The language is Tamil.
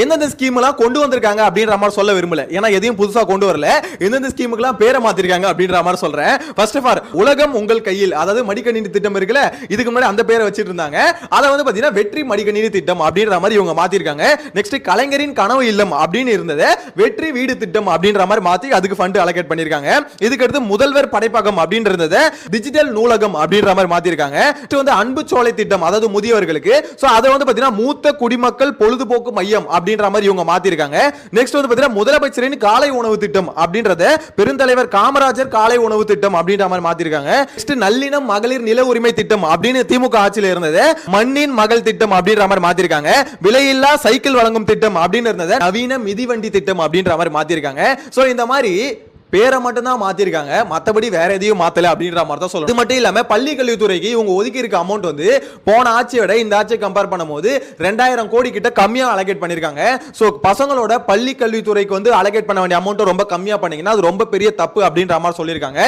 எந்தெந்த ஸ்கீம் எல்லாம் கொண்டு வந்திருக்காங்க அப்படின்ற மாதிரி சொல்ல விரும்பல. ஏன்னா எதையும் புதுசா கொண்டு வரல. எந்தெந்த ஸ்கீமுக்குலாம் பேரை மாத்திருக்காங்க அப்படின்ற மாதிரி சொல்றேன். ஃபர்ஸ்ட் ஆஃப் ஆல் உலகம் உங்கள் கையில், அதாவது மடிக்கணினி திட்டம் இருக்குல்ல, இதுக்கு முன்னாடி அந்த பேரை வச்சிட்டு இருந்தாங்க. அதை வந்து பாத்தீங்கன்னா வெற்றி மடிக்கணினி திட்டம் அப்படின்ற மாதிரி இவங்க மாத்திருக்காங்க. நெக்ஸ்ட் கலைஞரின் கனவு இல்லம் அப்படின்னு இருந்தது வெற்றி வீடு திட்டம் அப்படின்ற மாதிரி மாத்தி அதுக்கு ஃபண்ட் அலோகேட் பண்ணிருக்காங்க. இதுக்கு அடுத்து முதல்வர் படைப்பகம் அப்படின்னு இருந்தது டிஜிட்டல் நூலகம் அப்படின்ற மாதிரி மாத்திருக்காங்க. இது வந்து அன்பு சோலை திட்டம், அதாவது முதியவர்களுக்கு. சோ அதை வந்து பாத்தீங்கன்னா மூத்த குடிமக்கள் பொழுதுபோக்கு மையம் அப்படின்ற மாதிரி இவங்க மாத்திருக்காங்க. நெக்ஸ்ட் வந்து பாத்தீங்கன்னா முதலமைச்சரின் காலை உணவு திட்டம் அப்படின்றத பெருந்தலைவர் காமராஜர் காலை உணவு திட்டம் அப்படின்ற மாதிரி மாத்திருக்காங்க. நெக்ஸ்ட் நல்லினம் மகளிர் நில உரிமை திட்டம் அப்படின்னு திமுக ஆட்சியில் இருந்தது மண்ணின் மகள் திட்டம் அப்படின்ற மாதிரி மாத்திருக்காங்க. விலையில்லா சைக்கிள் வழங்கும் திட்டம் அப்படின்னு இருந்தது நவீன மிதிவண்டி திட்டம் அப்படின்ற மாதிரி மாத்திருக்காங்க. சோ இந்த மாதிரி பேரை மட்டும் தான் மாத்திருக்காங்க, மத்தபடி வேற எதையும் மாத்தல அப்படின்ற மாதிரி தான் சொல்லணும். இது மட்டும் இல்லாம பள்ளி கல்வித்துறைக்கு இவங்க ஒதுக்கி இருக்க அமௌண்ட் வந்து போன ஆட்சியை விட இந்த ஆட்சியை கம்பேர் பண்ணும்போது 2000 கோடி கிட்ட கம்மியா அலோகேட் பண்ணிருக்காங்க. சோ பசங்களோட பள்ளி கல்வித்துறைக்கு வந்து அலோகேட் பண்ண வேண்டிய அமௌண்ட் ரொம்ப கம்மியா பண்ணீங்கன்னா அது ரொம்ப பெரிய தப்பு அப்படின்ற மாதிரி சொல்லியிருக்காங்க.